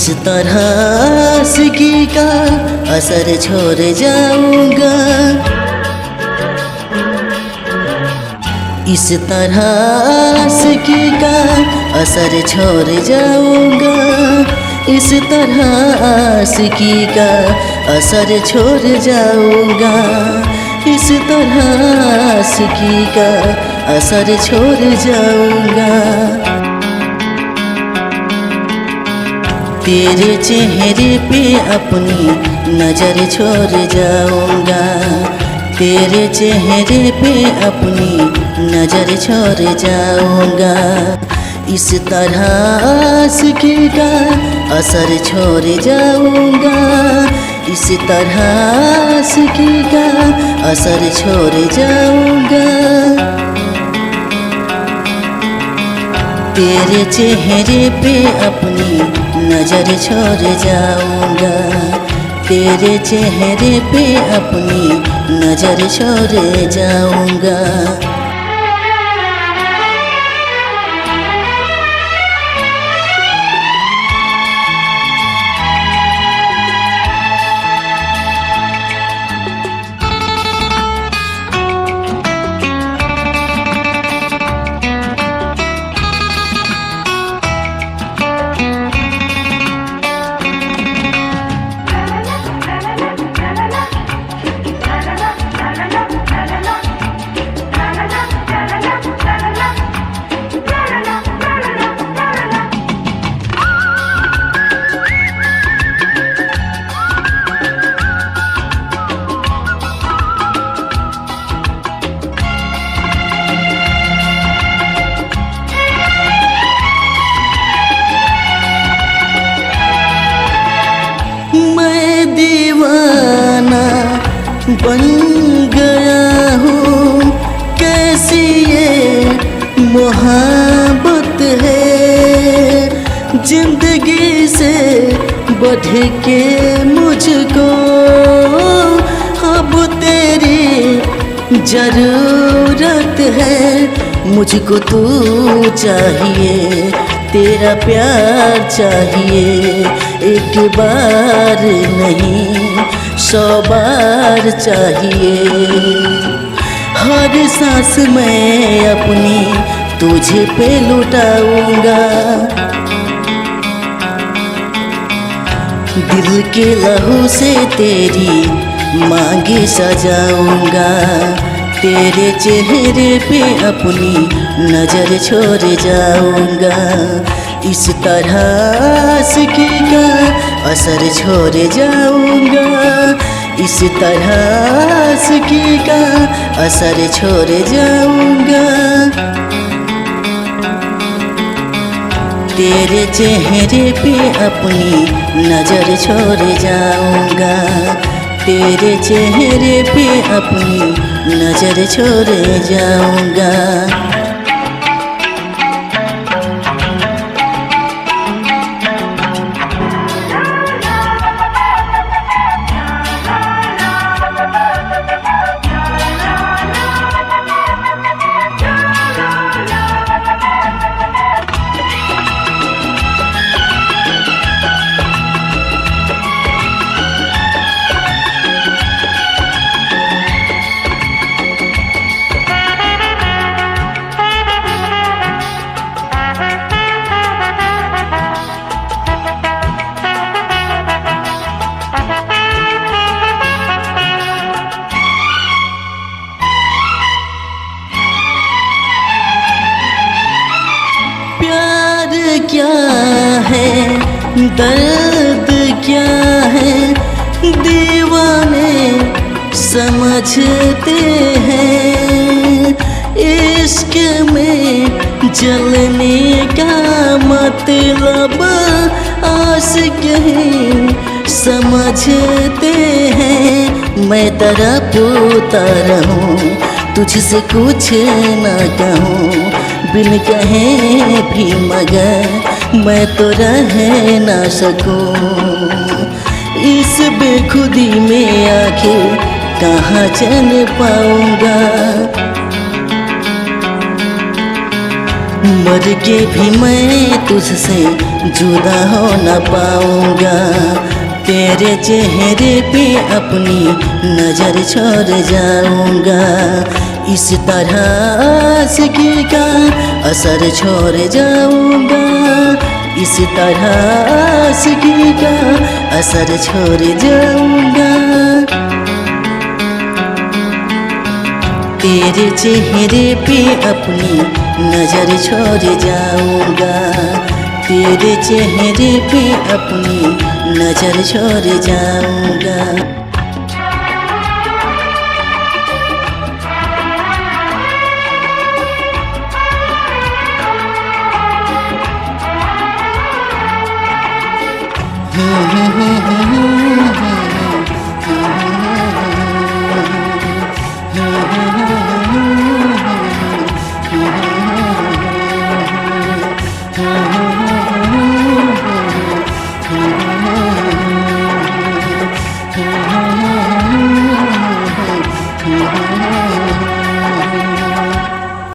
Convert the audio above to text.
इस तरह आशिकी का असर छोड़ जाऊंगा, इस तरह आशिकी का असर छोड़ जाऊंगा, इस तरह आशिकी का असर छोड़ जाऊंगा, इस तरह आशिकी का असर छोड़ जाऊंगा। तेरे चेहरे पे अपनी नजर छोड़ जाऊंगा, तेरे चेहरे पे अपनी नजर छोड़ जाऊंगा, इस तरह आशिकी का असर छोड़ जाऊंगा, इस तरह आशिकी का असर छोड़ जाऊंगा। तेरे चेहरे पे अपनी नजर छोड़ जाऊंगा, तेरे चेहरे पे अपनी नजर छोड़ जाऊंगा। दीवाना बन गया हूँ, कैसी ये मोहब्बत है, जिंदगी से बढ़ के मुझको अब तेरी जरूरत है, मुझको तू चाहिए, तेरा प्यार चाहिए, एक बार नहीं 100 बार चाहिए। हर सांस मैं अपनी तुझे पे लुटाऊंगा, दिल के लहू से तेरी मांगे सजाऊंगा, तेरे चेहरे पे अपनी नजर छोड़ जाऊंगा, इस तरह आशिकी का असर छोड़ जाऊंगा, इस तरह आशिकी का असर छोड़ जाऊंगा। तेरे चेहरे पे अपनी नजर छोड़ जाऊंगा, तेरे चेहरे पे अपनी नजर छोड़ जाऊंगा। क्या है दर्द क्या है, दीवाने समझते हैं, इश्क में जलने का मतलब आशिक ही समझते हैं। मैं तड़पता रहूं, तुझसे कुछ न कहूँ, बिन कहे भी मगर मैं तो रह ना सकूं। इस बेखुदी में आखिर कहाँ चल पाऊंगा, मर के भी मैं तुझसे जुदा हो न पाऊंगा। तेरे चेहरे पे अपनी नजर छोड़ जाऊंगा। इस तरह आशिकी का असर छोड़ जाऊंगा। इस तरह आशिकी का असर छोड़ जाऊंगा। तेरे चेहरे पे अपनी नजर छोड़ जाऊंगा। तेरे चेहरे पे अपनी नजर छोड़ जाऊंगा।